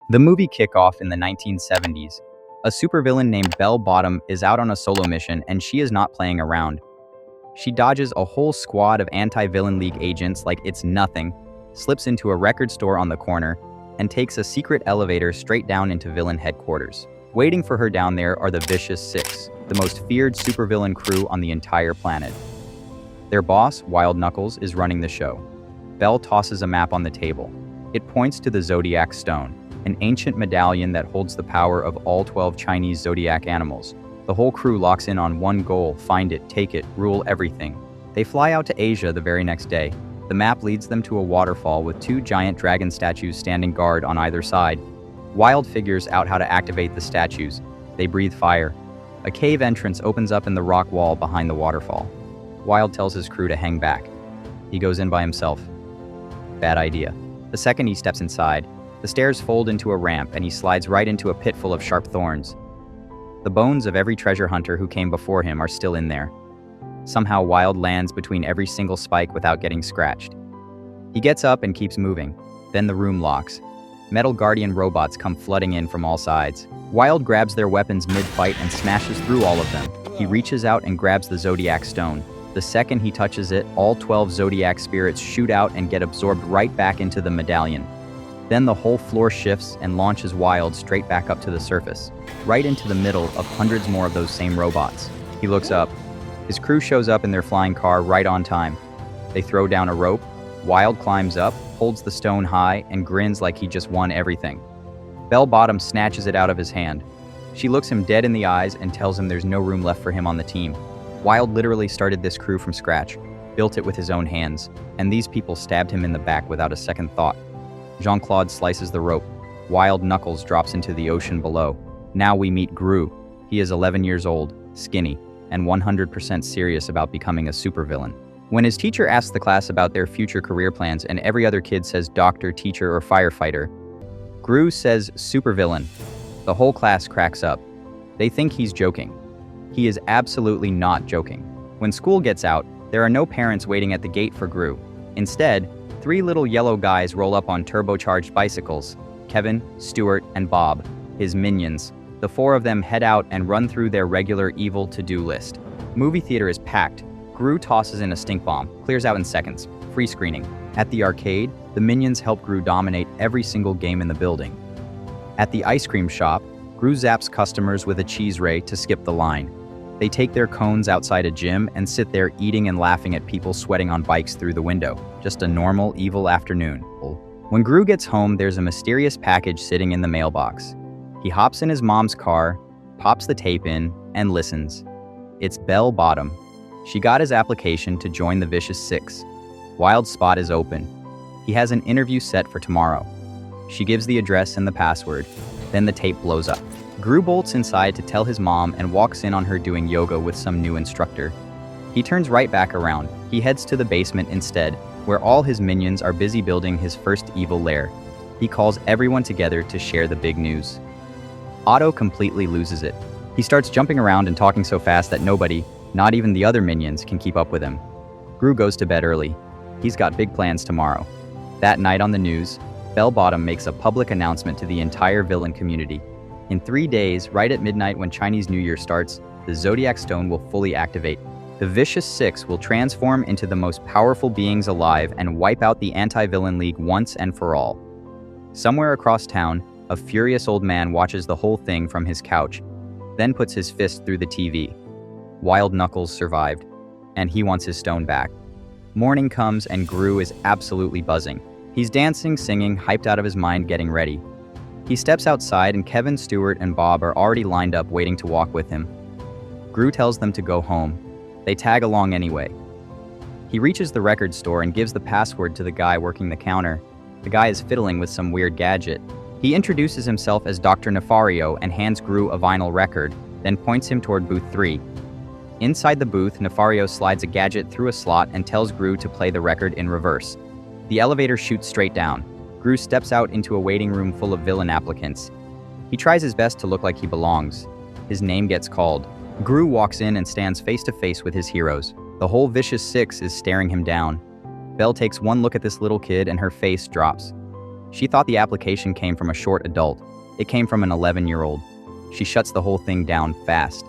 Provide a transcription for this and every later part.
The movie kick-off in the 1970s. A supervillain named Bell Bottom is out on a solo mission and she is not playing around. She dodges a whole squad of anti-villain league agents like it's nothing, slips into a record store on the corner, and takes a secret elevator straight down into villain headquarters. Waiting for her down there are the Vicious Six, the most feared supervillain crew on the entire planet. Their boss, Wild Knuckles, is running the show. Bell tosses a map on the table. It points to the Zodiac Stone, an ancient medallion that holds the power of all 12 Chinese zodiac animals. The whole crew locks in on one goal: find it, take it, rule everything. They fly out to Asia the very next day. The map leads them to a waterfall with two giant dragon statues standing guard on either side. Wild figures out how to activate the statues. They breathe fire. A cave entrance opens up in the rock wall behind the waterfall. Wild tells his crew to hang back. He goes in by himself. Bad idea. The second he steps inside, the stairs fold into a ramp and he slides right into a pit full of sharp thorns. The bones of every treasure hunter who came before him are still in there. Somehow Wild lands between every single spike without getting scratched. He gets up and keeps moving. Then the room locks. Metal Guardian robots come flooding in from all sides. Wild grabs their weapons mid-fight and smashes through all of them. He reaches out and grabs the Zodiac Stone. The second he touches it, all 12 Zodiac spirits shoot out and get absorbed right back into the medallion. Then the whole floor shifts and launches Wild straight back up to the surface, right into the middle of hundreds more of those same robots. He looks up. His crew shows up in their flying car right on time. They throw down a rope. Wild climbs up, holds the stone high, and grins like he just won everything. Bell Bottom snatches it out of his hand. She looks him dead in the eyes and tells him there's no room left for him on the team. Wild literally started this crew from scratch, built it with his own hands, and these people stabbed him in the back without a second thought. Jean-Claude slices the rope. Wild Knuckles drops into the ocean below. Now we meet Gru. He is 11 years old, skinny, and 100% serious about becoming a supervillain. When his teacher asks the class about their future career plans and every other kid says doctor, teacher, or firefighter, Gru says supervillain. The whole class cracks up. They think he's joking. He is absolutely not joking. When school gets out, there are no parents waiting at the gate for Gru. Instead, 3 little yellow guys roll up on turbocharged bicycles: Kevin, Stuart, and Bob, his minions. The 4 of them head out and run through their regular evil to-do list. Movie theater is packed. Gru tosses in a stink bomb, clears out in seconds. Free screening. At the arcade, the minions help Gru dominate every single game in the building. At the ice cream shop, Gru zaps customers with a cheese ray to skip the line. They take their cones outside a gym and sit there eating and laughing at people sweating on bikes through the window. Just a normal, evil afternoon. When Gru gets home, there's a mysterious package sitting in the mailbox. He hops in his mom's car, pops the tape in, and listens. It's Bell Bottom. She got his application to join the Vicious Six. Wild's spot is open. He has an interview set for tomorrow. She gives the address and the password. Then the tape blows up. Gru bolts inside to tell his mom and walks in on her doing yoga with some new instructor. He turns right back around. He heads to the basement instead, where all his minions are busy building his first evil lair. He calls everyone together to share the big news. Otto completely loses it. He starts jumping around and talking so fast that nobody, not even the other minions, can keep up with him. Gru goes to bed early. He's got big plans tomorrow. That night on the news, Bell Bottom makes a public announcement to the entire villain community. In 3 days, right at midnight when Chinese New Year starts, the Zodiac Stone will fully activate. The Vicious Six will transform into the most powerful beings alive and wipe out the anti-villain league once and for all. Somewhere across town, a furious old man watches the whole thing from his couch, then puts his fist through the TV. Wild Knuckles survived, and he wants his stone back. Morning comes and Gru is absolutely buzzing. He's dancing, singing, hyped out of his mind, getting ready. He steps outside and Kevin, Stuart, and Bob are already lined up waiting to walk with him. Gru tells them to go home. They tag along anyway. He reaches the record store and gives the password to the guy working the counter. The guy is fiddling with some weird gadget. He introduces himself as Dr. Nefario and hands Gru a vinyl record, then points him toward booth 3. Inside the booth, Nefario slides a gadget through a slot and tells Gru to play the record in reverse. The elevator shoots straight down. Gru steps out into a waiting room full of villain applicants. He tries his best to look like he belongs. His name gets called. Gru walks in and stands face to face with his heroes. The whole Vicious Six is staring him down. Belle takes one look at this little kid and her face drops. She thought the application came from a short adult. It came from an 11-year-old. She shuts the whole thing down fast.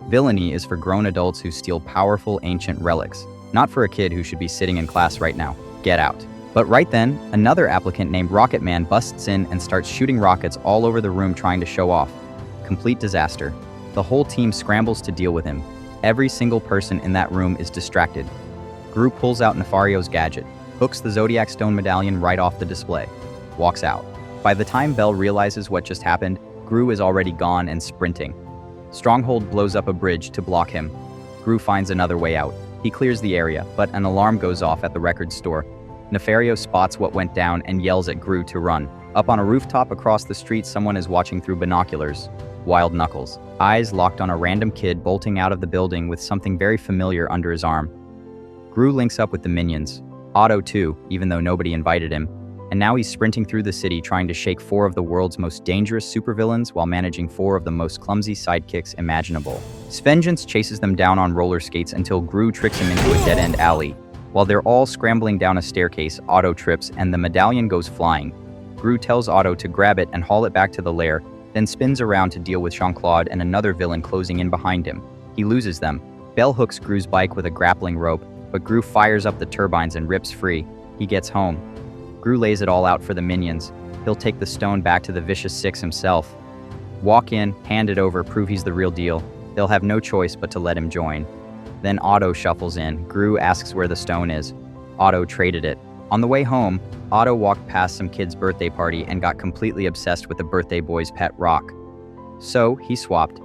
Villainy is for grown adults who steal powerful ancient relics, not for a kid who should be sitting in class right now. Get out. But right then, another applicant named Rocket Man busts in and starts shooting rockets all over the room trying to show off. Complete disaster. The whole team scrambles to deal with him. Every single person in that room is distracted. Gru pulls out Nefario's gadget, hooks the Zodiac Stone medallion right off the display, walks out. By the time Belle realizes what just happened, Gru is already gone and sprinting. Stronghold blows up a bridge to block him. Gru finds another way out. He clears the area, but an alarm goes off at the record store. Nefario spots what went down and yells at Gru to run. Up on a rooftop across the street, someone is watching through binoculars. Wild Knuckles, eyes locked on a random kid bolting out of the building with something very familiar under his arm. Gru links up with the minions. Otto too, even though nobody invited him. And now he's sprinting through the city trying to shake 4 of the world's most dangerous supervillains while managing 4 of the most clumsy sidekicks imaginable. Svengeance chases them down on roller skates until Gru tricks him into a dead-end alley. While they're all scrambling down a staircase, Otto trips and the medallion goes flying. Gru tells Otto to grab it and haul it back to the lair, then spins around to deal with Jean-Claude and another villain closing in behind him. He loses them. Belle hooks Gru's bike with a grappling rope, but Gru fires up the turbines and rips free. He gets home. Gru lays it all out for the minions. He'll take the stone back to the Vicious Six himself. Walk in, hand it over, prove he's the real deal. They'll have no choice but to let him join. Then Otto shuffles in. Gru asks where the stone is. Otto traded it. On the way home, Otto walked past some kid's birthday party and got completely obsessed with the birthday boy's pet rock. So he swapped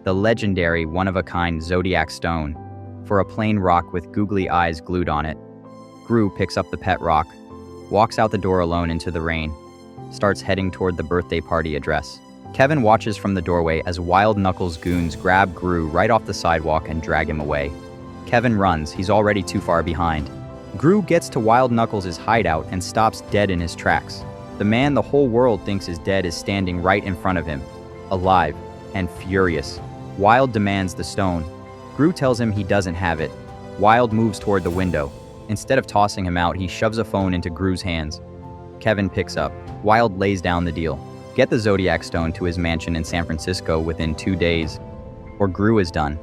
the legendary one-of-a-kind Zodiac Stone for a plain rock with googly eyes glued on it. Gru picks up the pet rock, walks out the door alone into the rain, starts heading toward the birthday party address. Kevin watches from the doorway as Wild Knuckles goons grab Gru right off the sidewalk and drag him away. Kevin runs, he's already too far behind. Gru gets to Wild Knuckles' hideout and stops dead in his tracks. The man the whole world thinks is dead is standing right in front of him, alive and furious. Wild demands the stone. Gru tells him he doesn't have it. Wild moves toward the window. Instead of tossing him out, he shoves a phone into Gru's hands. Kevin picks up. Wild lays down the deal. Get the Zodiac Stone to his mansion in San Francisco within 2 days, or Gru is done.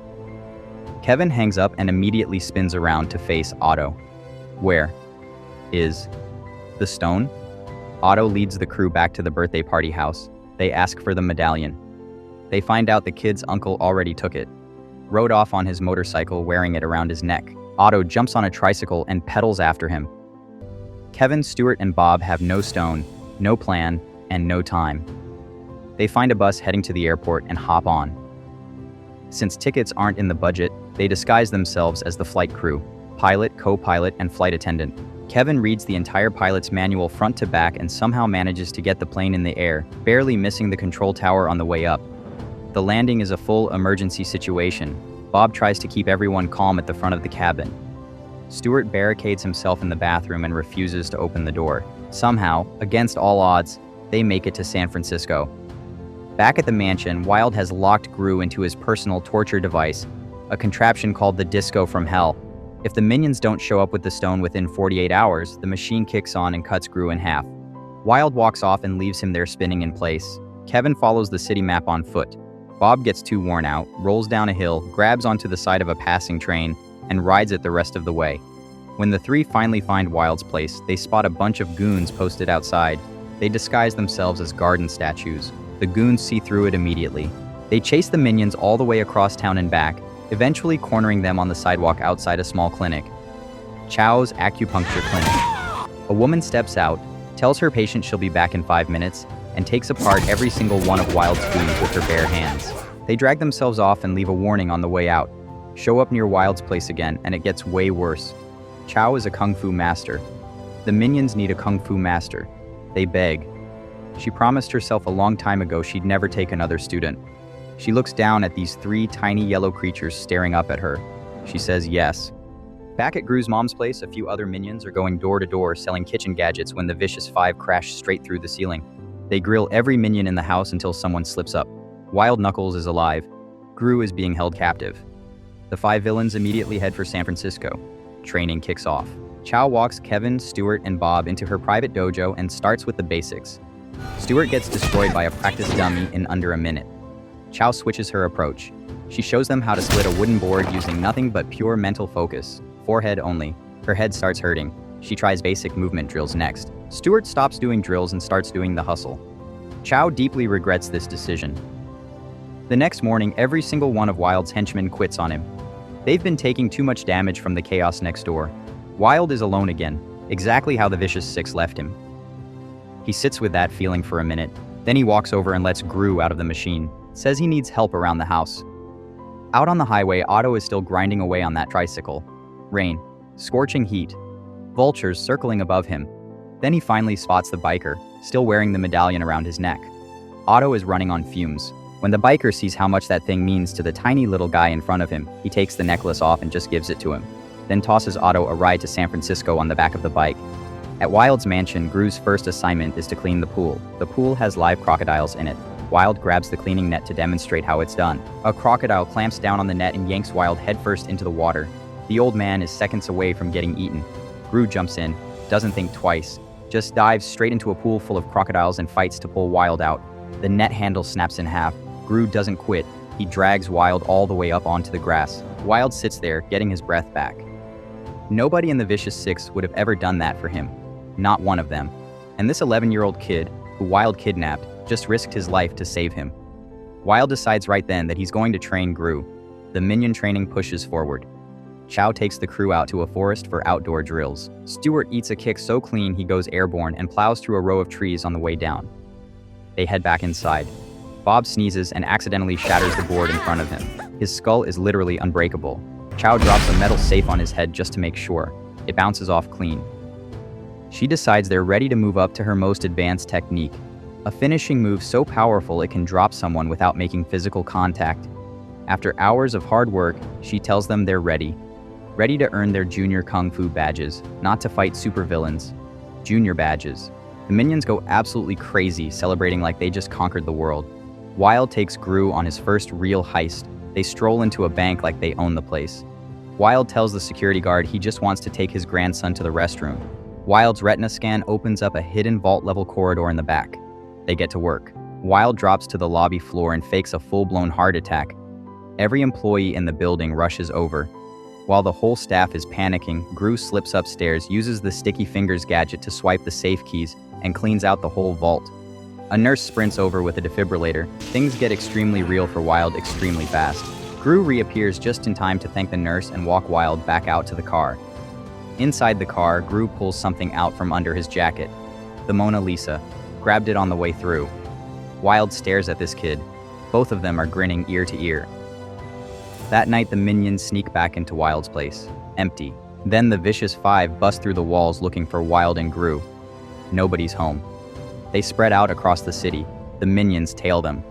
Kevin hangs up and immediately spins around to face Otto. Where is the stone? Otto leads the crew back to the birthday party house. They ask for the medallion. They find out the kid's uncle already took it. Rode off on his motorcycle wearing it around his neck. Otto jumps on a tricycle and pedals after him. Kevin, Stuart, and Bob have no stone, no plan, and no time. They find a bus heading to the airport and hop on. Since tickets aren't in the budget, they disguise themselves as the flight crew, pilot, co-pilot, and flight attendant. Kevin reads the entire pilot's manual front to back and somehow manages to get the plane in the air, barely missing the control tower on the way up. The landing is a full emergency situation. Bob tries to keep everyone calm at the front of the cabin. Stuart barricades himself in the bathroom and refuses to open the door. Somehow, against all odds, they make it to San Francisco. Back at the mansion, Wild has locked Gru into his personal torture device, a contraption called the Disco from Hell. If the minions don't show up with the stone within 48 hours, the machine kicks on and cuts Gru in half. Wild walks off and leaves him there spinning in place. Kevin follows the city map on foot. Bob gets too worn out, rolls down a hill, grabs onto the side of a passing train, and rides it the rest of the way. When the three finally find Wild's place, they spot a bunch of goons posted outside. They disguise themselves as garden statues. The goons see through it immediately. They chase the minions all the way across town and back, eventually cornering them on the sidewalk outside a small clinic. Chow's Acupuncture Clinic. A woman steps out, tells her patient she'll be back in 5 minutes, and takes apart every single one of Wild's goons with her bare hands. They drag themselves off and leave a warning on the way out. Show up near Wild's place again, and it gets way worse. Chow is a kung fu master. The minions need a kung fu master. They beg. She promised herself a long time ago she'd never take another student. She looks down at these 3 tiny yellow creatures staring up at her. She says yes. Back at Gru's mom's place, a few other minions are going door to door selling kitchen gadgets when the Vicious 5 crash straight through the ceiling. They grill every minion in the house until someone slips up. Wild Knuckles is alive. Gru is being held captive. The 5 villains immediately head for San Francisco. Training kicks off. Chow walks Kevin, Stuart, and Bob into her private dojo and starts with the basics. Stuart gets destroyed by a practice dummy in under a minute. Chow switches her approach. She shows them how to split a wooden board using nothing but pure mental focus, forehead only. Her head starts hurting. She tries basic movement drills next. Stuart stops doing drills and starts doing the hustle. Chow deeply regrets this decision. The next morning, every single one of Wild's henchmen quits on him. They've been taking too much damage from the chaos next door. Wild is alone again, exactly how the Vicious Six left him. He sits with that feeling for a minute, then he walks over and lets Gru out of the machine, says he needs help around the house. Out on the highway, Otto is still grinding away on that tricycle. Rain, scorching heat, vultures circling above him. Then he finally spots the biker, still wearing the medallion around his neck. Otto is running on fumes. When the biker sees how much that thing means to the tiny little guy in front of him, he takes the necklace off and just gives it to him, then tosses Otto a ride to San Francisco on the back of the bike. At Wild's mansion, Gru's first assignment is to clean the pool. The pool has live crocodiles in it. Wild grabs the cleaning net to demonstrate how it's done. A crocodile clamps down on the net and yanks Wild headfirst into the water. The old man is seconds away from getting eaten. Gru jumps in, doesn't think twice, just dives straight into a pool full of crocodiles and fights to pull Wild out. The net handle snaps in half. Gru doesn't quit. He drags Wild all the way up onto the grass. Wild sits there, getting his breath back. Nobody in the Vicious Six would have ever done that for him. Not one of them. And this 11-year-old kid, who Wild kidnapped, just risked his life to save him. Wild decides right then that he's going to train Gru. The minion training pushes forward. Chow takes the crew out to a forest for outdoor drills. Stuart eats a kick so clean he goes airborne and plows through a row of trees on the way down. They head back inside. Bob sneezes and accidentally shatters the board in front of him. His skull is literally unbreakable. Chow drops a metal safe on his head just to make sure. It bounces off clean. She decides they're ready to move up to her most advanced technique, a finishing move so powerful it can drop someone without making physical contact. After hours of hard work, she tells them they're ready to earn their junior kung fu badges, not to fight supervillains. Junior badges. The minions go absolutely crazy, celebrating like they just conquered the world. Wild takes Gru on his first real heist. They stroll into a bank like they own the place. Wild tells the security guard he just wants to take his grandson to the restroom. Wild's retina scan opens up a hidden vault-level corridor in the back. They get to work. Wild drops to the lobby floor and fakes a full-blown heart attack. Every employee in the building rushes over. While the whole staff is panicking, Gru slips upstairs, uses the sticky fingers gadget to swipe the safe keys, and cleans out the whole vault. A nurse sprints over with a defibrillator. Things get extremely real for Wild extremely fast. Gru reappears just in time to thank the nurse and walk Wild back out to the car. Inside the car, Gru pulls something out from under his jacket. The Mona Lisa. Grabbed it on the way through. Wild stares at this kid. Both of them are grinning ear to ear. That night, the minions sneak back into Wild's place. Empty. Then the Vicious Five bust through the walls looking for Wild and Gru. Nobody's home. They spread out across the city. The minions tail them.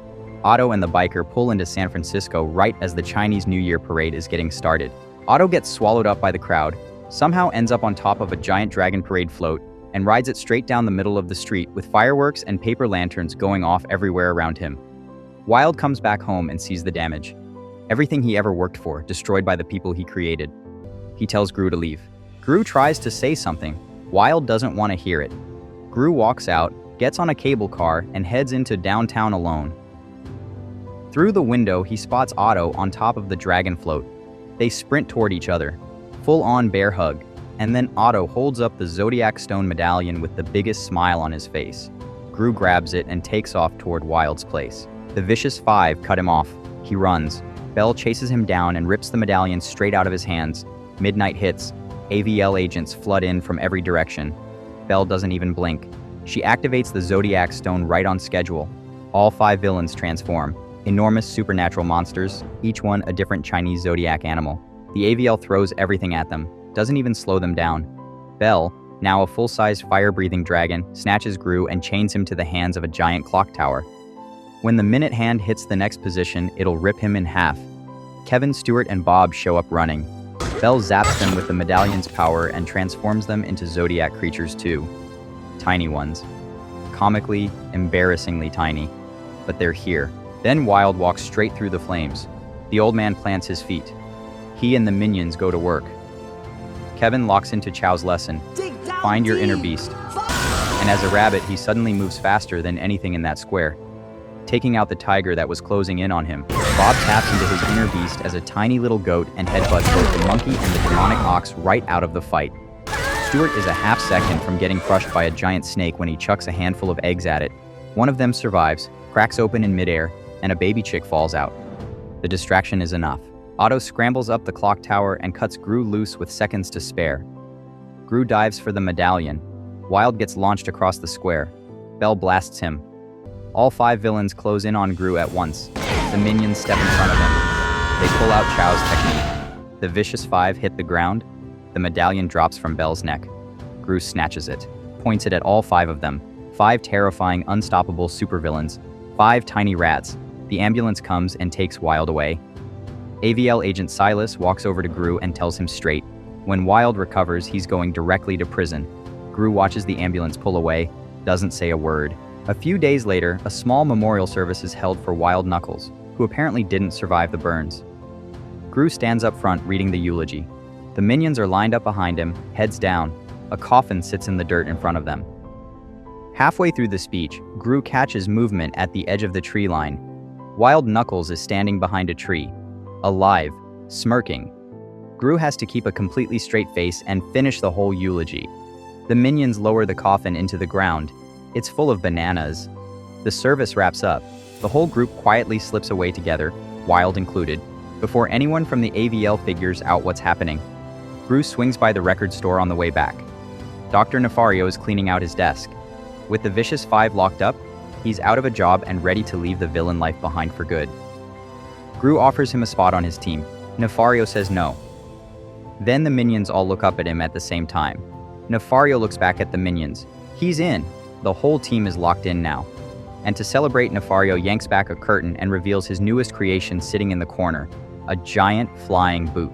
Otto and the biker pull into San Francisco right as the Chinese New Year parade is getting started. Otto gets swallowed up by the crowd, somehow ends up on top of a giant dragon parade float, and rides it straight down the middle of the street with fireworks and paper lanterns going off everywhere around him. Wild comes back home and sees the damage. Everything he ever worked for, destroyed by the people he created. He tells Gru to leave. Gru tries to say something. Wild doesn't want to hear it. Gru walks out, gets on a cable car, and heads into downtown alone. Through the window, he spots Otto on top of the dragon float. They sprint toward each other. Full-on bear hug. And then Otto holds up the Zodiac Stone medallion with the biggest smile on his face. Gru grabs it and takes off toward Wild's place. The Vicious Five cut him off. He runs. Bell chases him down and rips the medallion straight out of his hands. Midnight hits. AVL agents flood in from every direction. Bell doesn't even blink. She activates the Zodiac Stone right on schedule. All 5 villains transform. Enormous supernatural monsters, each one a different Chinese zodiac animal. The AVL throws everything at them, doesn't even slow them down. Bell, now a full-sized fire-breathing dragon, snatches Gru and chains him to the hands of a giant clock tower. When the minute hand hits the next position, it'll rip him in half. Kevin, Stuart, and Bob show up running. Bell zaps them with the medallion's power and transforms them into zodiac creatures too. Tiny ones. Comically, embarrassingly tiny. But they're here. Then Wild walks straight through the flames. The old man plants his feet. He and the minions go to work. Kevin locks into Chow's lesson, find your inner beast. And as a rabbit, he suddenly moves faster than anything in that square, taking out the tiger that was closing in on him. Bob taps into his inner beast as a tiny little goat and headbutts both the monkey and the demonic ox right out of the fight. Stuart is a half second from getting crushed by a giant snake when he chucks a handful of eggs at it. One of them survives, cracks open in midair, and a baby chick falls out. The distraction is enough. Otto scrambles up the clock tower and cuts Gru loose with seconds to spare. Gru dives for the medallion. Wild gets launched across the square. Bell blasts him. All 5 villains close in on Gru at once. The minions step in front of him. They pull out Chow's technique. The vicious 5 hit the ground. The medallion drops from Bell's neck. Gru snatches it, points it at all 5 of them. 5 terrifying, unstoppable supervillains. 5 tiny rats. The ambulance comes and takes Wild away. AVL agent Silas walks over to Gru and tells him straight. When Wild recovers, he's going directly to prison. Gru watches the ambulance pull away, doesn't say a word. A few days later, a small memorial service is held for Wild Knuckles, who apparently didn't survive the burns. Gru stands up front reading the eulogy. The minions are lined up behind him, heads down. A coffin sits in the dirt in front of them. Halfway through the speech, Gru catches movement at the edge of the tree line. Wild Knuckles is standing behind a tree, alive, smirking. Gru has to keep a completely straight face and finish the whole eulogy. The minions lower the coffin into the ground. It's full of bananas. The service wraps up. The whole group quietly slips away together, Wild included, before anyone from the AVL figures out what's happening. Gru swings by the record store on the way back. Dr. Nefario is cleaning out his desk. With the vicious 5 locked up, he's out of a job and ready to leave the villain life behind for good. Gru offers him a spot on his team. Nefario says no. Then the minions all look up at him at the same time. Nefario looks back at the minions. He's in. The whole team is locked in now. And to celebrate, Nefario yanks back a curtain and reveals his newest creation sitting in the corner, a giant flying boot.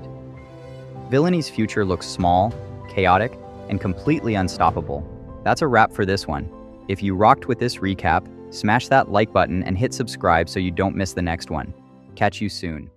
Villainy future looks small, chaotic, and completely unstoppable. That's a wrap for this one. If you rocked with this recap, smash that like button and hit subscribe so you don't miss the next one. Catch you soon.